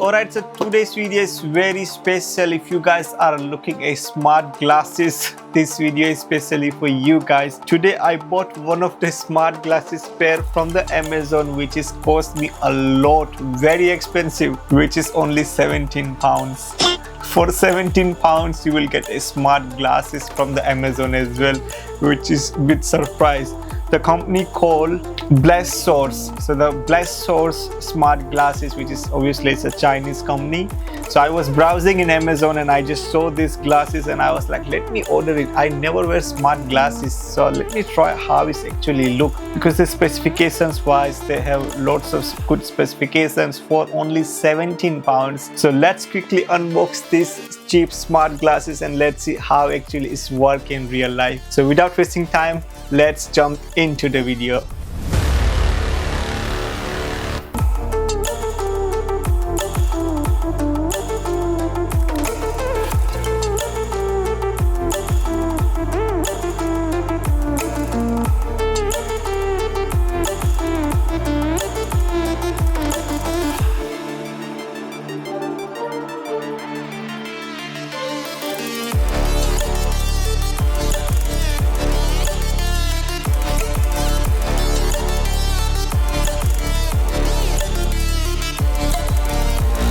Alright, so today's video is very special. If you guys are looking at smart glasses, this video is specially for you guys. Today I bought one of the smart glasses pair from the Amazon, which is cost me a lot, very expensive, which is only 17 pounds. For 17 pounds you will get a smart glasses from the Amazon as well, which is a bit surprise. The company called Blessed Source. So the Blessed Source smart glasses, which is obviously it's a Chinese company. So I was browsing in Amazon and I just saw these glasses and I was like, let me order it. I never wear smart glasses, so let me try how it actually look, because the specifications wise they have lots of good specifications for only 17 pounds. So let's quickly unbox these cheap smart glasses and let's see how actually it's work in real life. So without wasting time, let's jump into the video.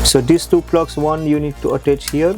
So these two plugs, one you need to attach here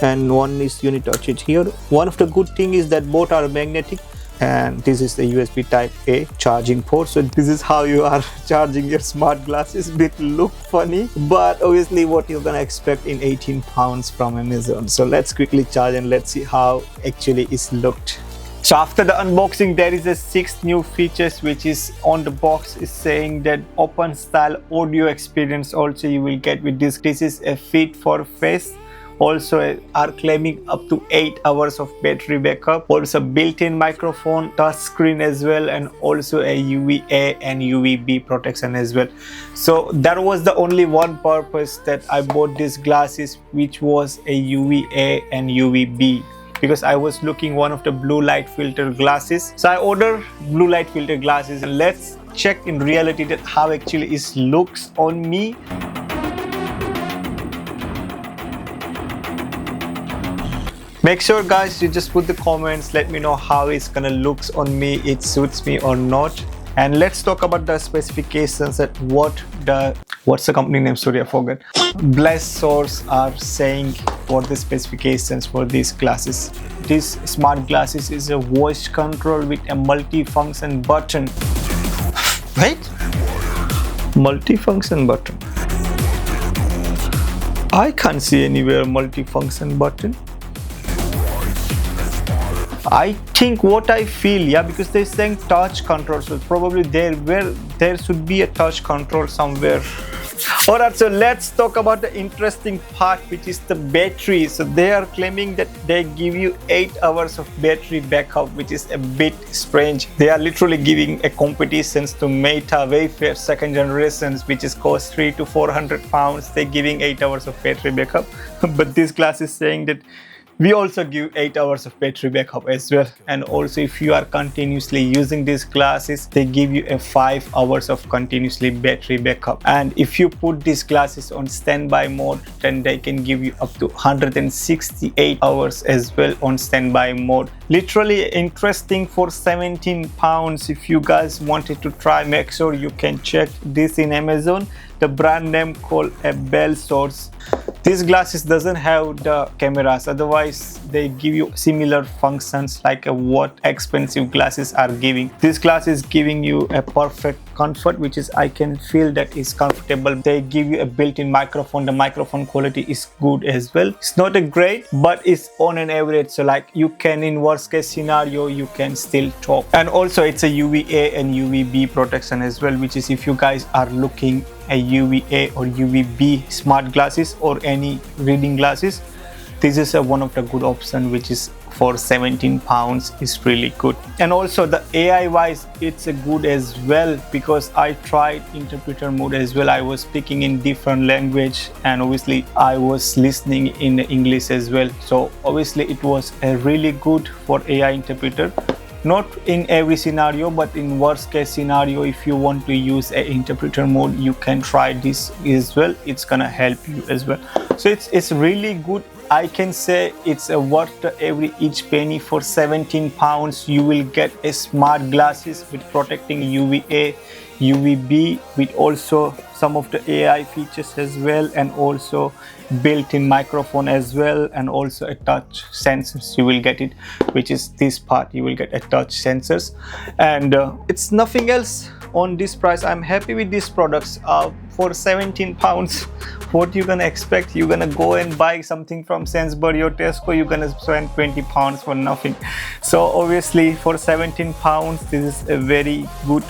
and one is you need to attach here. One of the good thing is that both are magnetic, and this is the USB type A charging port. So this is how you are charging your smart glasses. Bit look funny, but obviously what you're gonna expect in 18 pounds from Amazon. So let's quickly charge and let's see how actually it's looked. So after the unboxing, there is a 6 new features which is on the box. Is saying that open style audio experience also you will get with this. This is a fit for face. Also are claiming up to 8 hours of battery backup. Also built-in microphone, touch screen as well, and also a UVA and UVB protection as well. So that was the only one purpose that I bought these glasses, which was a UVA and UVB, because I was looking one of the blue light filter glasses. So I ordered blue light filter glasses and let's check in reality that how actually it looks on me. Make sure guys you just put the comments, let me know how it's gonna looks on me, it suits me or not. And let's talk about the specifications, that what's the company name, sorry I forgot. Blessed Source are saying for the specifications for these glasses. This smart glasses is a voice control with a multi-function button. Wait, multi-function button? I can't see anywhere multi-function button. I think what I feel, yeah, because they're saying touch control, so probably there should be a touch control somewhere. Alright, so let's talk about the interesting part, which is the battery. So they are claiming that they give you 8 hours of battery backup, which is a bit strange. They are literally giving a competition to Meta Wayfair second generations, which is cost 300 to 400 pounds. They're giving 8 hours of battery backup, but this glass is saying that we also give 8 hours of battery backup as well. And also if you are continuously using these glasses, they give you a 5 hours of continuously battery backup. And if you put these glasses on standby mode, then they can give you up to 168 hours as well on standby mode. Literally interesting for 17 pounds. If you guys wanted to try, make sure you can check this in Amazon. The brand name called a Blessed Source. These glasses doesn't have the cameras, otherwise they give you similar functions like what expensive glasses are giving. This glass is giving you a perfect comfort, which is I can feel that is comfortable. They give you a built-in microphone. The microphone quality is good as well. It's not a great, but it's on an average, so like you can, in worst case scenario, you can still talk. And also it's a UVA and UVB protection as well, which is if you guys are looking a UVA or UVB smart glasses or any reading glasses, this is one of the good option, which is for 17 pounds is really good. And also the AI wise it's a good as well, because I tried interpreter mode as well. I was speaking in different language and obviously I was listening in English as well, so obviously it was a really good for AI interpreter. not in every scenario, but in worst case scenario, if you want to use a interpreter mode, you can try this as well. It's gonna help you as well. So it's really good. I can say it's worth every each penny. For 17 pounds you will get a smart glasses with protecting UVA, UVB, with also some of the AI features as well, and also built-in microphone as well, and also a touch sensors. You will get it, which is this part. You will get a touch sensors, and it's nothing else on this price. I'm happy with these products. For 17 pounds, what you gonna expect? You're gonna go and buy something from Sainsbury or Tesco, you're gonna spend 20 pounds for nothing. So obviously for 17 pounds, this is a very good,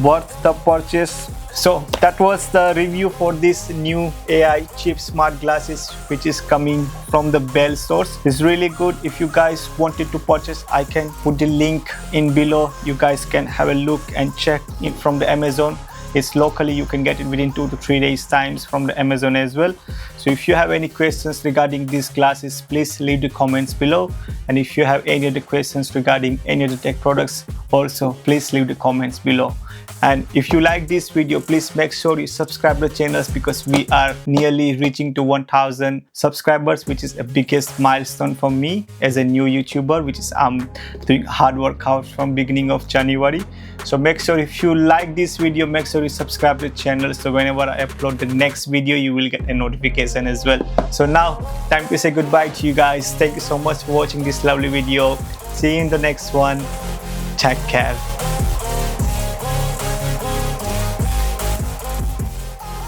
worth the purchase. So that was the review for this new AI chip smart glasses, which is coming from the Bell source. It's really good. If you guys wanted to purchase, I can put the link in below. You guys can have a look and check it from the Amazon. It's locally, you can get it within 2 to 3 days times from the Amazon as well. So if you have any questions regarding these glasses, please leave the comments below. And if you have any other questions regarding any of the tech products, also please leave the comments below. And if you like this video, please make sure you subscribe to the channels, because we are nearly reaching to 1000 subscribers, which is the biggest milestone for me as a new YouTuber, which is I'm doing hard work out from beginning of January. So make sure, if you like this video, make sure you subscribe to the channel, so whenever I upload the next video, you will get a notification as well. So now time to say goodbye to you guys. Thank you so much for watching this lovely video. See you in the next one. Take care.